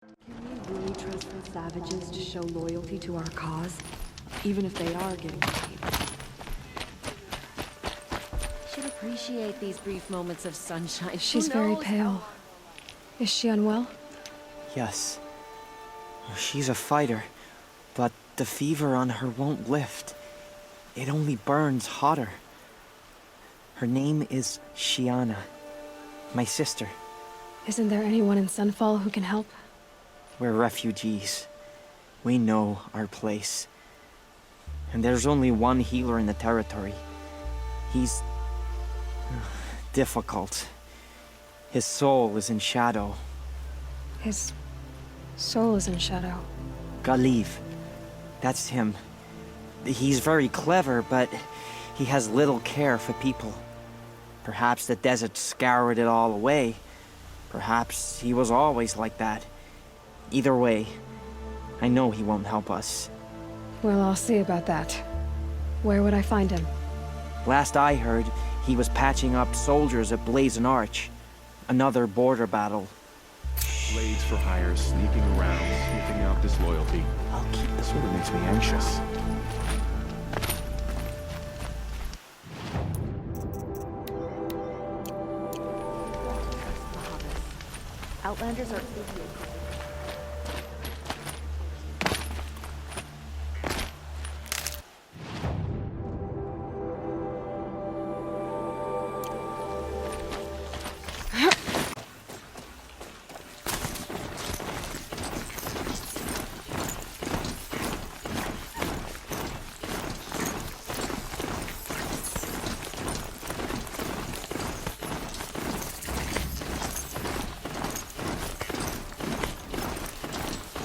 Can we really trust the savages to show loyalty to our cause? Even if they are getting paid? Should appreciate these brief moments of sunshine. She's very pale. Is she unwell? Yes. She's a fighter, but the fever on her won't lift. It only burns hotter. Her name is Shiana, my sister. Isn't there anyone in Sunfall who can help? We're refugees. We know our place. And there's only one healer in the territory. He's difficult. His soul is in shadow. His soul is in shadow. Galiv. That's him. He's very clever, but he has little care for people. Perhaps the desert scoured it all away. Perhaps he was always like that. Either way, I know he won't help us. Well, I'll see about that. Where would I find him? Last I heard, he was patching up soldiers at Blazon Arch. Another border battle. Blades for hire sneaking around, sniffing out disloyalty. I'll keep This sort of makes me anxious. Outlanders are idiots.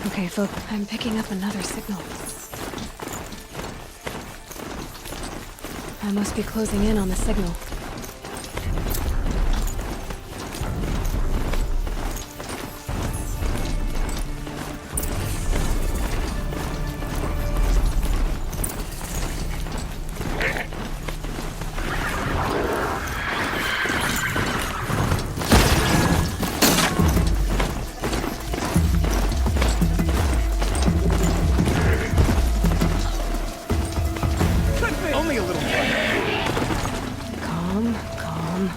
Okay, folk, I'm picking up another signal. I must be closing in on the signal. Only a little Calm, calm.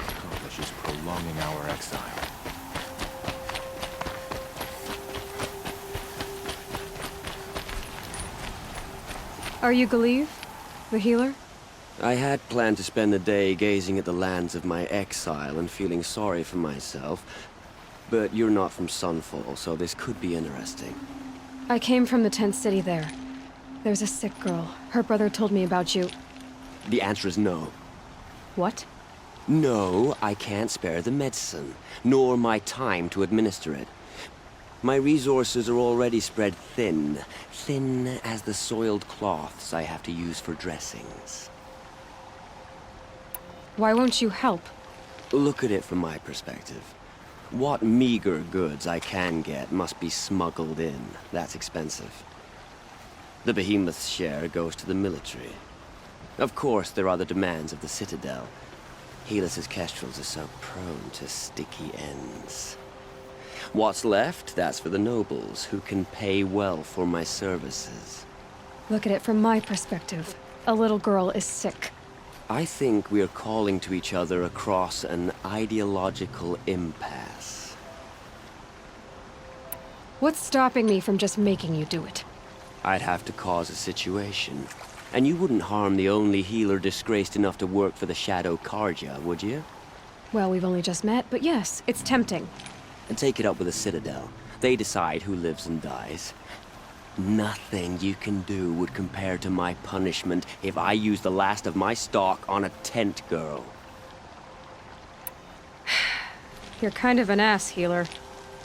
accomplishes prolonging our exile. Are you Galiv? The healer? I had planned to spend the day gazing at the lands of my exile and feeling sorry for myself, but you're not from Sunfall, so this could be interesting. I came from the tent city there. There's a sick girl. Her brother told me about you. The answer is no. What? No, I can't spare the medicine, nor my time to administer it. My resources are already spread thin, thin as the soiled cloths I have to use for dressings. Why won't you help? Look at it from my perspective. What meager goods I can get must be smuggled in. That's expensive. The behemoth's share goes to the military. Of course, there are the demands of the Citadel. Helis's kestrels are so prone to sticky ends. What's left, that's for the nobles, who can pay well for my services. Look at it from my perspective. A little girl is sick. I think we're calling to each other across an ideological impasse. What's stopping me from just making you do it? I'd have to cause a situation. And you wouldn't harm the only healer disgraced enough to work for the Shadow Karja, would you? Well, we've only just met, but yes, it's tempting. And take it up with the Citadel. They decide who lives and dies. Nothing you can do would compare to my punishment if I used the last of my stock on a tent girl. You're kind of an ass, healer.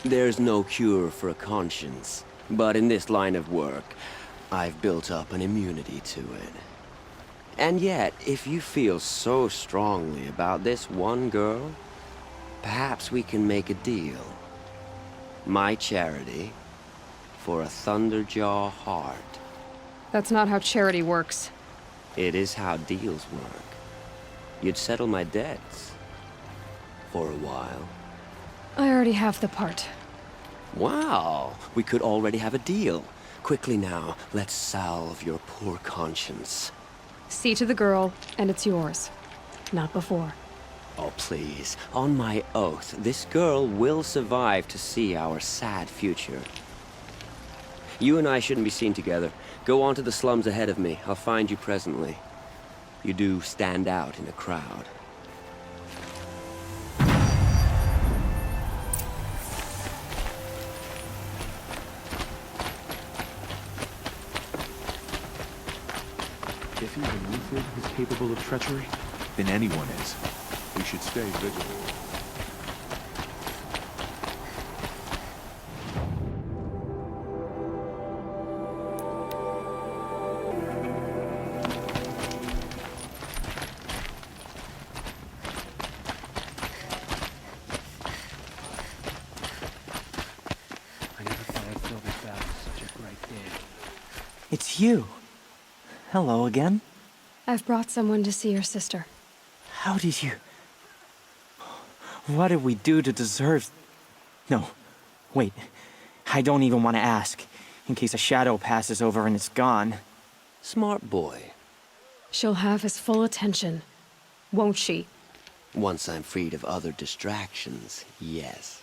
There's no cure for a conscience, but in this line of work, I've built up an immunity to it. And yet, if you feel so strongly about this one girl, perhaps we can make a deal. My charity for a Thunderjaw heart. That's not how charity works. It is how deals work. You'd settle my debts. For a while. I already have the part. Wow, we could already have a deal. Quickly now, let's salve your poor conscience. See to the girl, and it's yours. Not before. Oh, please. On my oath, this girl will survive to see our sad future. You and I shouldn't be seen together. Go on to the slums ahead of me. I'll find you presently. You do stand out in a crowd. If even Luther is capable of treachery, then anyone is. We should stay vigilant. I never thought I'd feel this bad on such a bright day. It's you. Hello again. I've brought someone to see your sister. How did you... What did we do to deserve... No, wait. I don't even want to ask, in case a shadow passes over and it's gone. Smart boy. She'll have his full attention, won't she? Once I'm freed of other distractions, yes.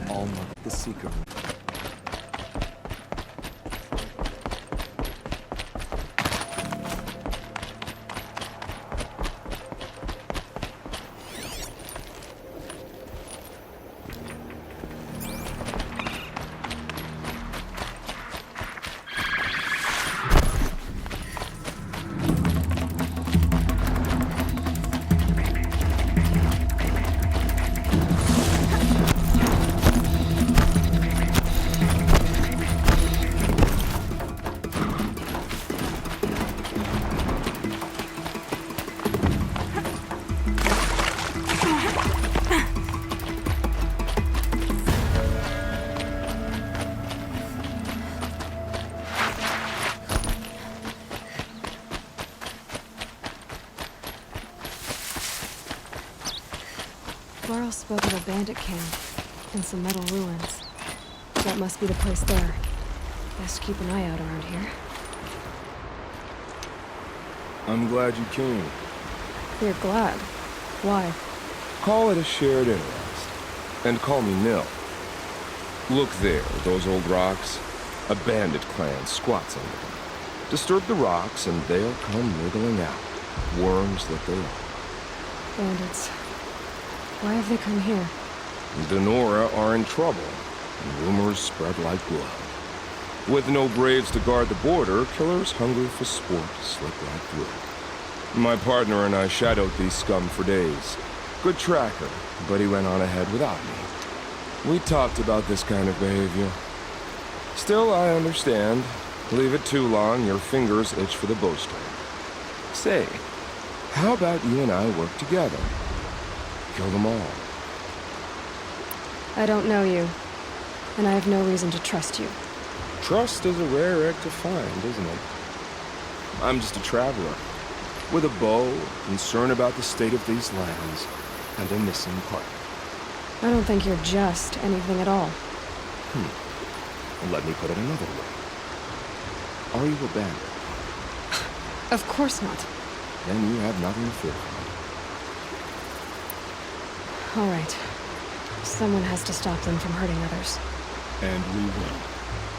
Alma, the Seeker. Laurel spoke of a bandit camp and some metal ruins. That must be the place there. Best keep an eye out around here. I'm glad you came. You're glad. Why? Call it a shared interest. And call me Nil. Look there, those old rocks. A bandit clan squats under them. Disturb the rocks and they'll come wriggling out. Worms that they are. Bandits. Why have they come here? Denora are in trouble, and rumors spread like blood. With no braves to guard the border, killers hungry for sport slip right through. My partner and I shadowed these scum for days. Good tracker, but he went on ahead without me. We talked about this kind of behavior. Still, I understand. Leave it too long, your fingers itch for the bowstring. Say, how about you and I work together? Kill them all. I don't know you, and I have no reason to trust you. Trust is a rare egg to find, isn't it? I'm just a traveler. with a bow, concern about the state of these lands, and a missing partner. I don't think you're just anything at all. Let me put it another way. Are you a bandit? Of course not. Then you have nothing to fear from All right. Someone has to stop them from hurting others. me. And we will.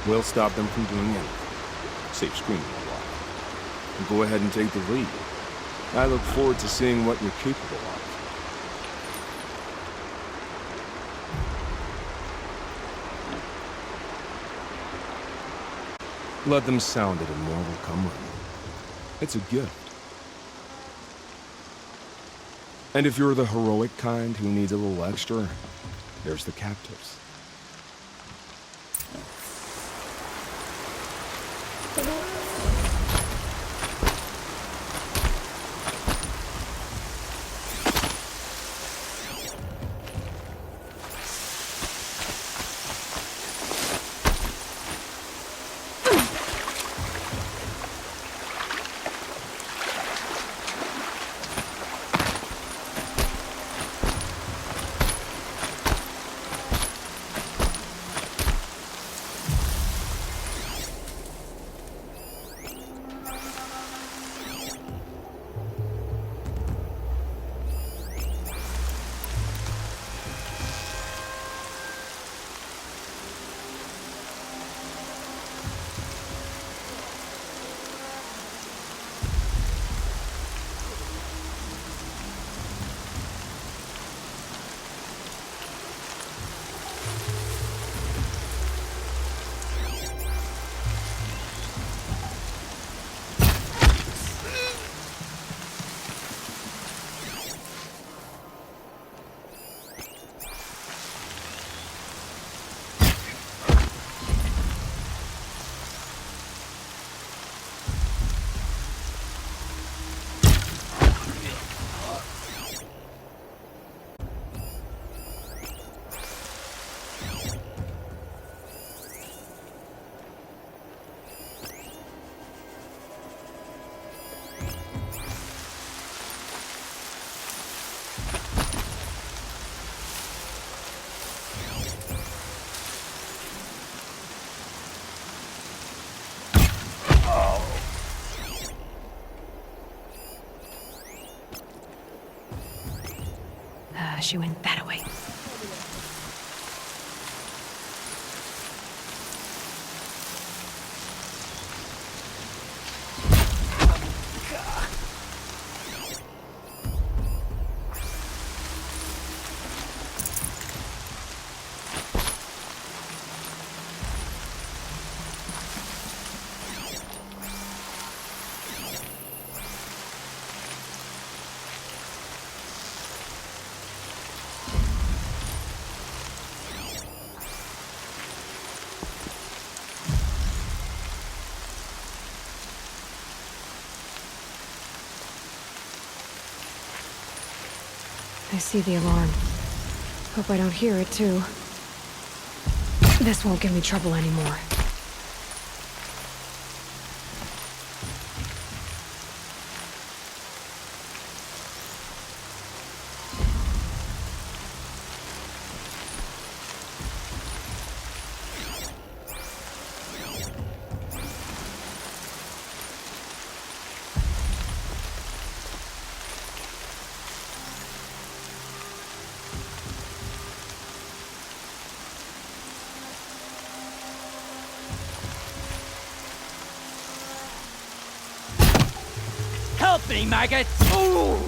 We'll stop them from doing anything. Save screaming a while. Go ahead and take the lead. I look forward to seeing what you're capable of. Let them sound it and more will come with it. It's a gift. And if you're the heroic kind who needs a little extra, there's the captives. She went that way. I see the alarm. Hope I don't hear it, too. This won't give me trouble anymore. Help me, maggots! Ooh!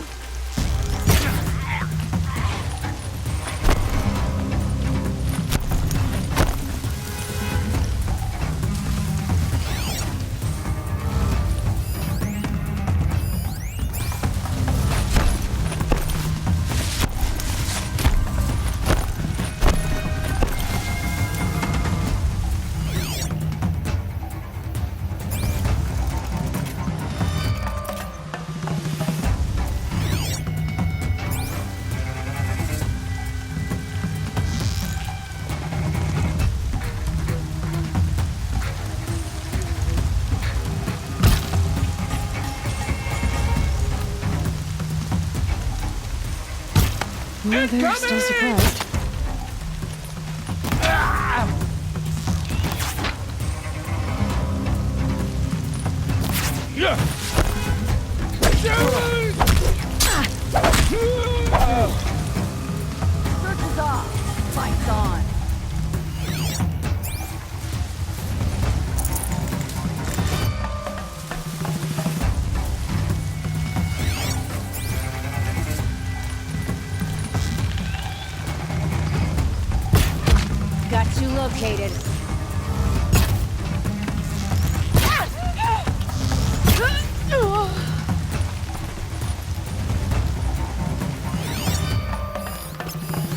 Well, they're still surprised. Search is off. Fight's on. Got you located.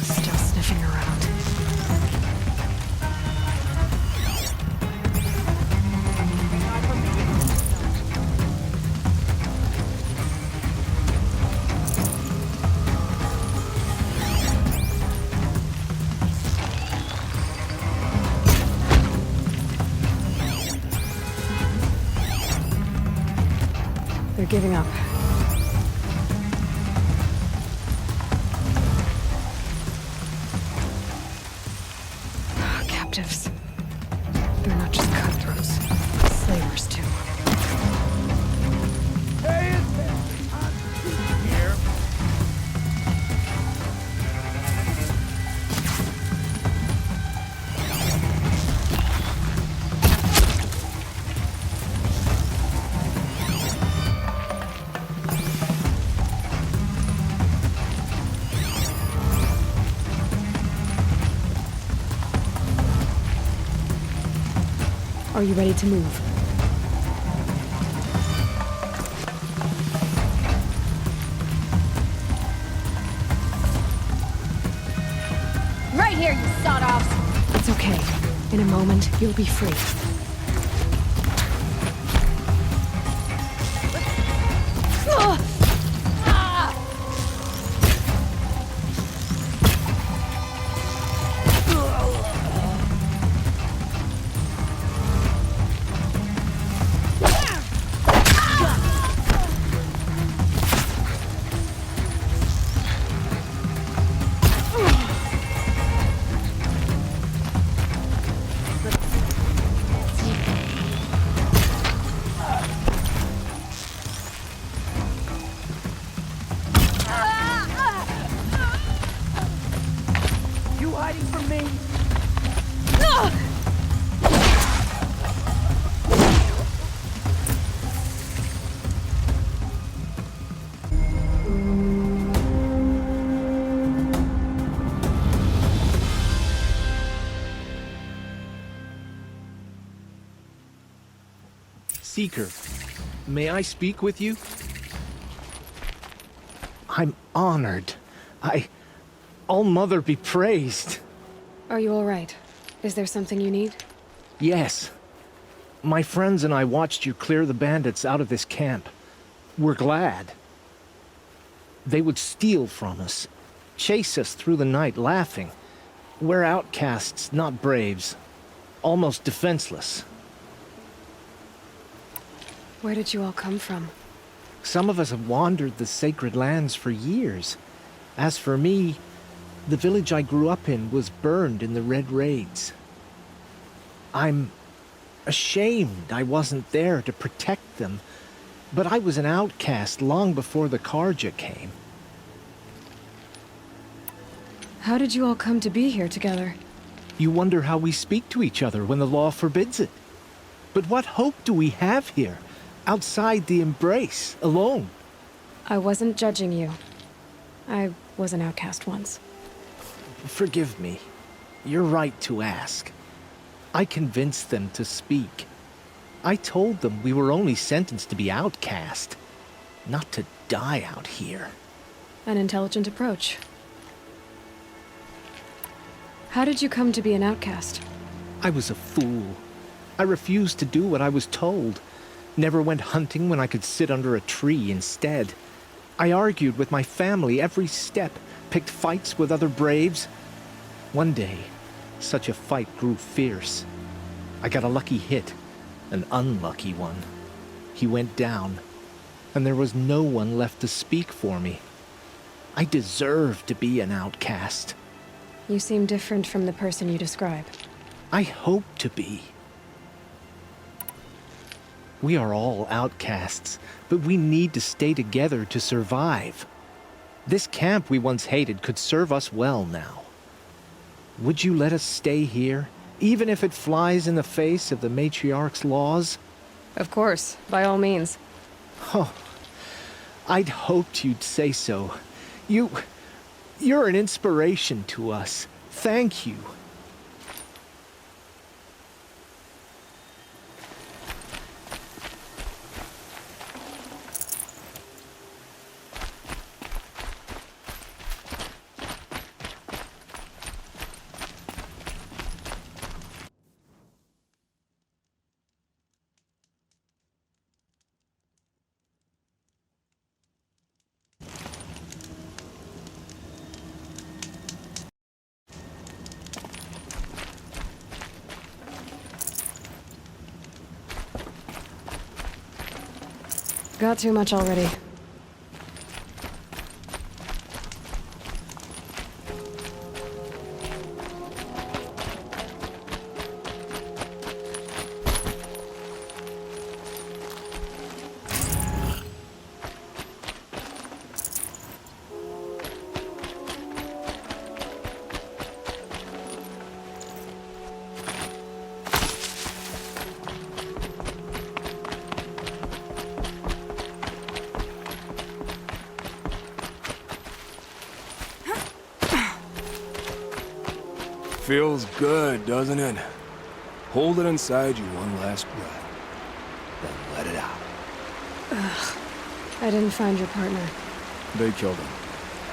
Still sniffing around. They're giving up. Captives. They're not just cutthroats. Slavers, too. Are you ready to move? Right here, you sawed-offs! It's okay. In a moment, you'll be free. You hiding from me? Seeker, may I speak with you? I'm honored. All-Mother be praised. Are you all right? Is there something you need? Yes. My friends and I watched you clear the bandits out of this camp. We're glad. They would steal from us, chase us through the night laughing. We're outcasts, not braves. Almost defenseless. Where did you all come from? Some of us have wandered the sacred lands for years. As for me, the village I grew up in was burned in the Red Raids. I'm ashamed I wasn't there to protect them, but I was an outcast long before the Karja came. How did you all come to be here together? You wonder how we speak to each other when the law forbids it. But what hope do we have here, outside the embrace, alone? I wasn't judging you. I was an outcast once. Forgive me. You're right to ask. I convinced them to speak. I told them we were only sentenced to be outcast, not to die out here. An intelligent approach. How did you come to be an outcast? I was a fool. I refused to do what I was told. Never went hunting when I could sit under a tree instead. I argued with my family every step, picked fights with other braves. One day, such a fight grew fierce. I got a lucky hit, an unlucky one. He went down, and there was no one left to speak for me. I deserve to be an outcast. You seem different from the person you describe. I hope to be. We are all outcasts, but we need to stay together to survive. This camp we once hated could serve us well now. Would you let us stay here, even if it flies in the face of the matriarch's laws? Of course, by all means. Oh, I'd hoped you'd say so. You're an inspiration to us. Thank you. Got too much already. Feels good, doesn't it? Hold it inside you one last breath. Then let it out. I didn't find your partner. They killed him.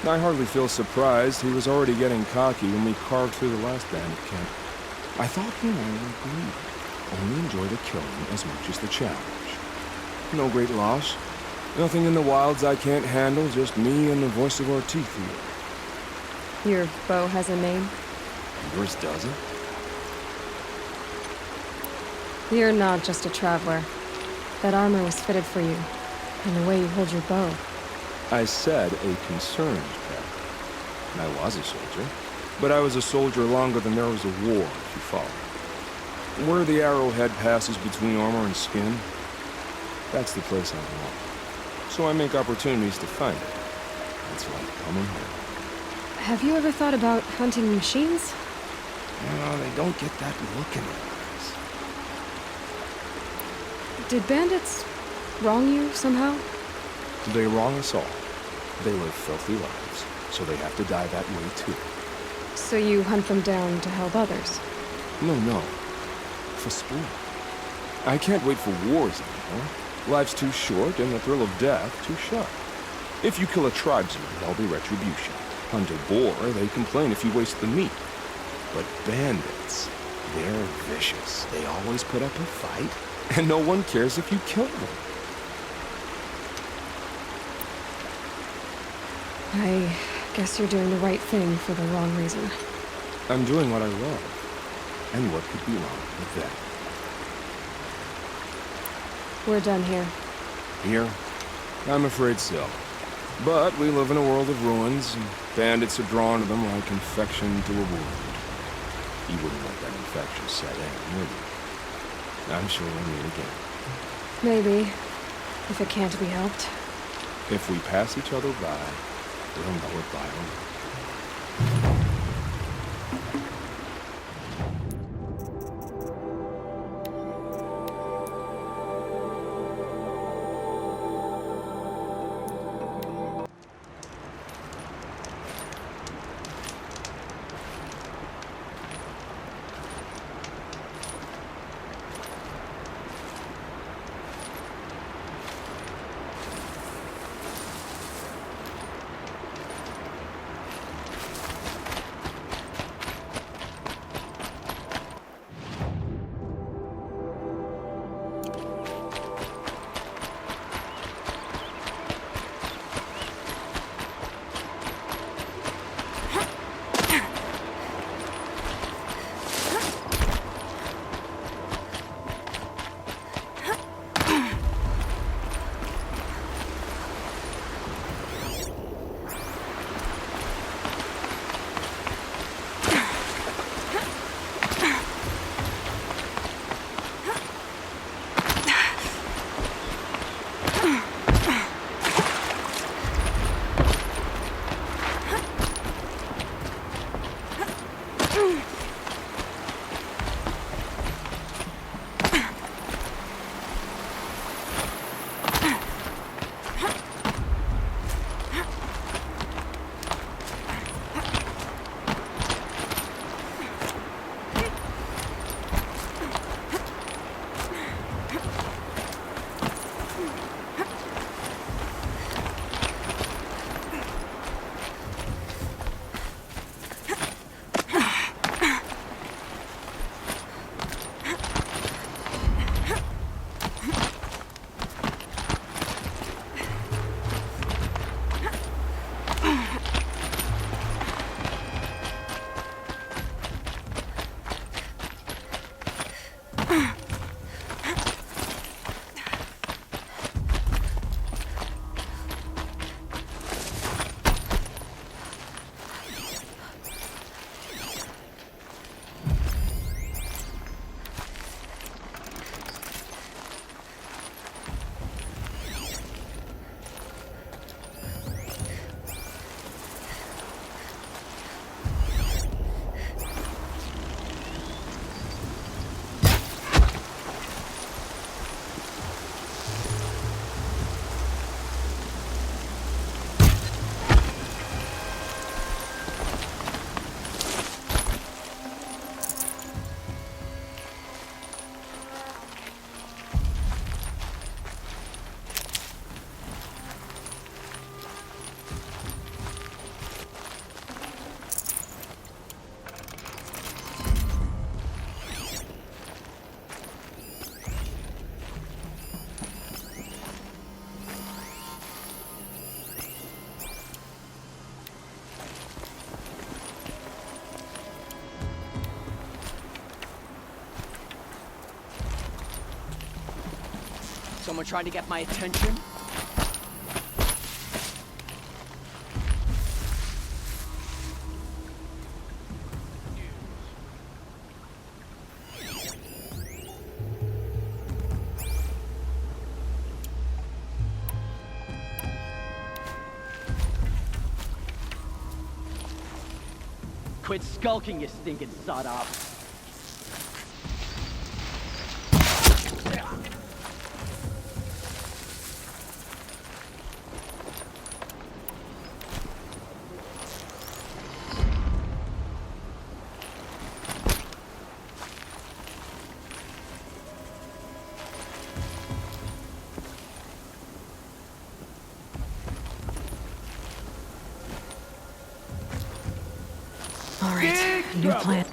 I hardly feel surprised. He was already getting cocky when we carved through the last bandit camp. I thought he and I were agreed. Only enjoy the killing as much as the challenge. No great loss. Nothing in the wilds I can't handle, just me and the voice of our teeth here. Your bow has a name? Yours doesn't? You're not just a traveler. That armor was fitted for you, and the way you hold your bow. I said a concerned pet. I was a soldier, but I was a soldier longer than there was a war, if you follow. Where the arrowhead passes between armor and skin, that's the place I belong. So I make opportunities to find it. That's like coming home. Have you ever thought about hunting machines? No, they don't get that look in their eyes. Did bandits wrong you somehow? They wrong us all. They live filthy lives, so they have to die that way too. So you hunt them down to help others? No. For sport. I can't wait for wars anymore. Life's too short and the thrill of death too sharp. If you kill a tribesman, there'll be retribution. Hunt a boar, they complain if you waste the meat. But bandits, they're vicious. They always put up a fight, and no one cares if you kill them. I guess you're doing the right thing for the wrong reason. I'm doing what I love. And what could be wrong with that? We're done here. Here? I'm afraid so. But we live in a world of ruins, and bandits are drawn to them like infection to a wound. You wouldn't let that infection set in, would you? I'm sure we'll meet again. Maybe, if it can't be helped. If we pass each other by, we'll know it by our name. Someone trying to get my attention? Quit skulking, you stinking sod off. All right, new plan.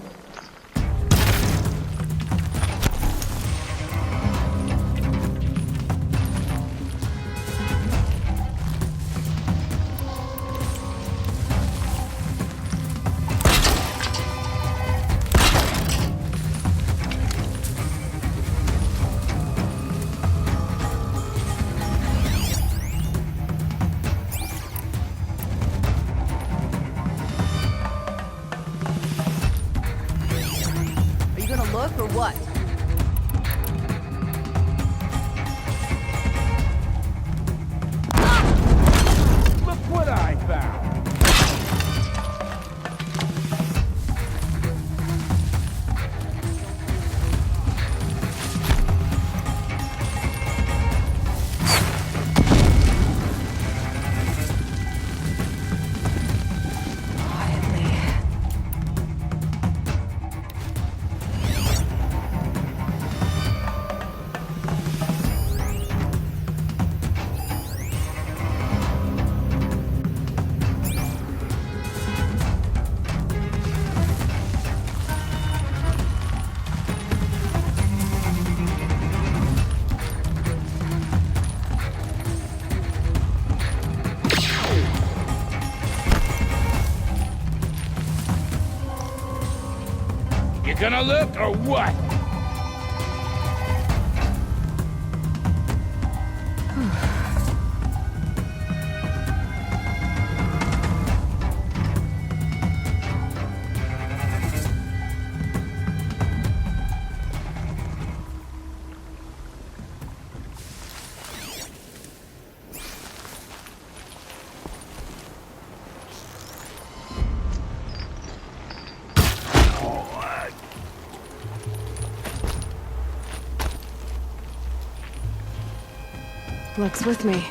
Are you gonna look or what? Look what I found! You gonna look or what? Luck's with me.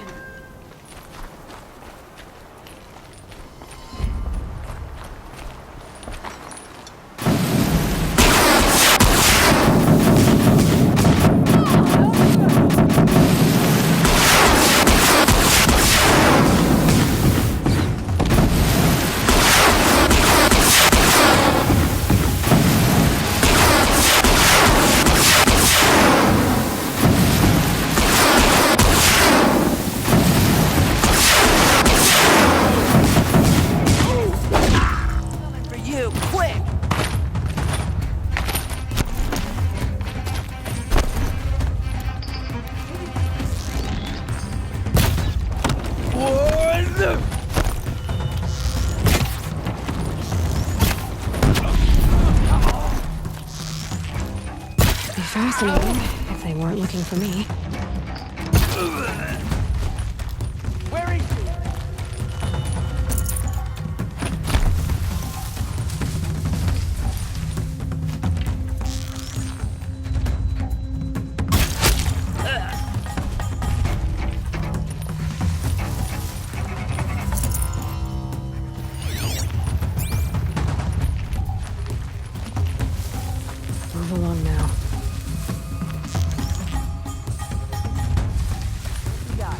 For you, quick! Be fascinating if they weren't looking for me. Where is he? Move along now. You got it.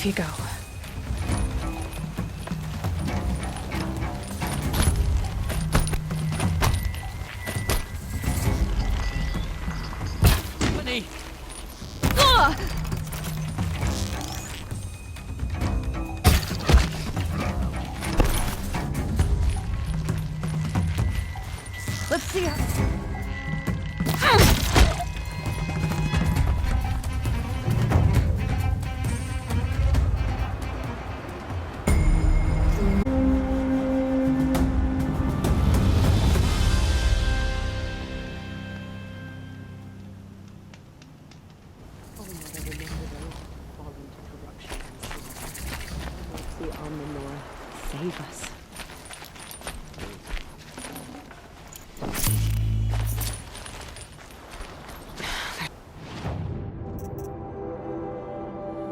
Off you go. Winnie! Let's see how... Save us.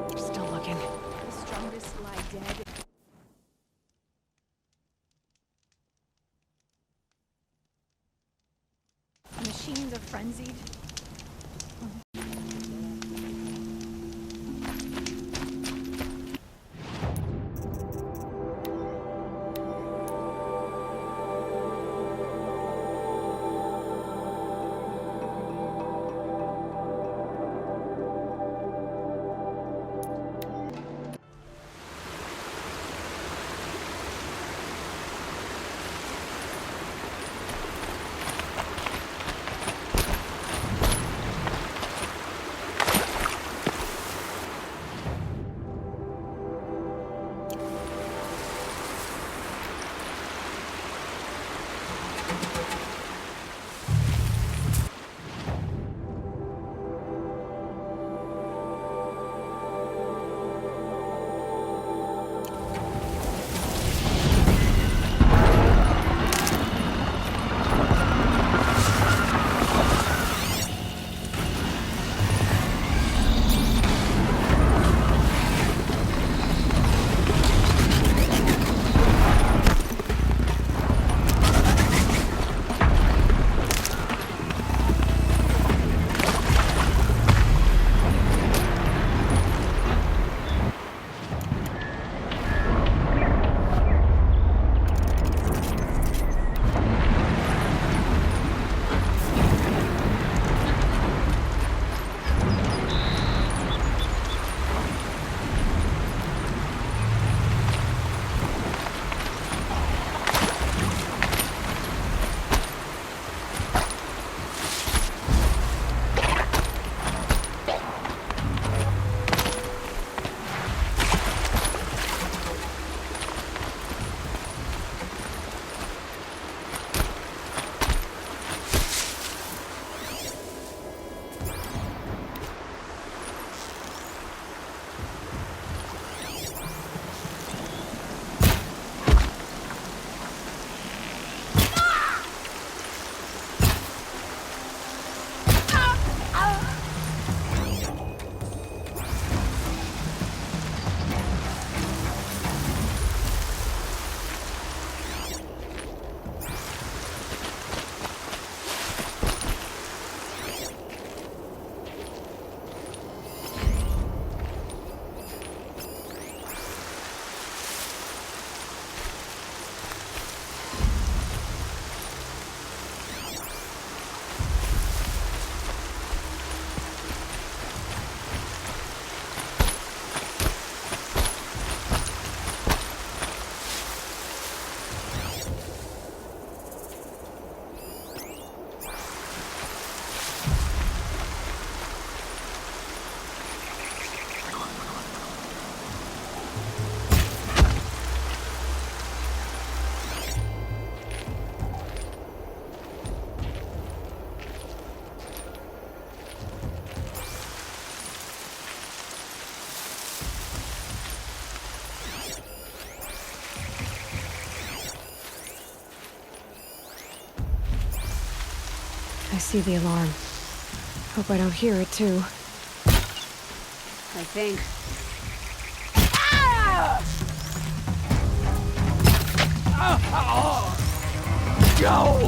They're still looking. The strongest lie dead. Machines are frenzied. I see the alarm. Hope I don't hear it, too. I think. Go!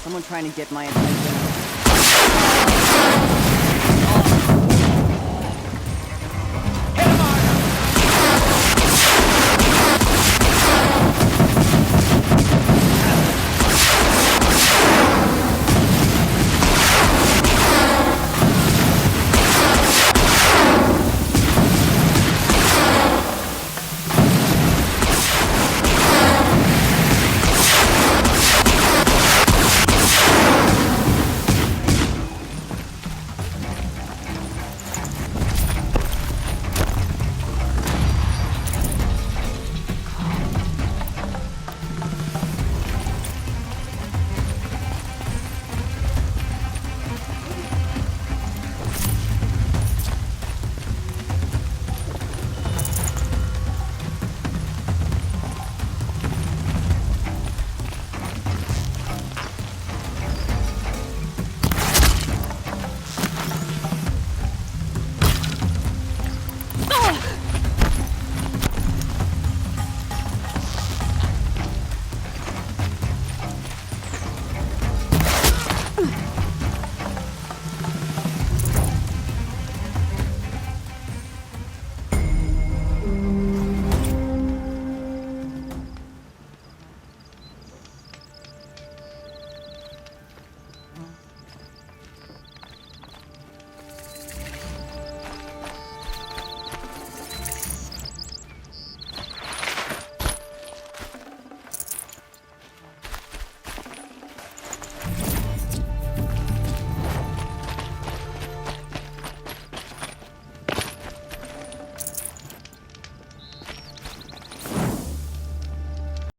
Someone trying to get my attention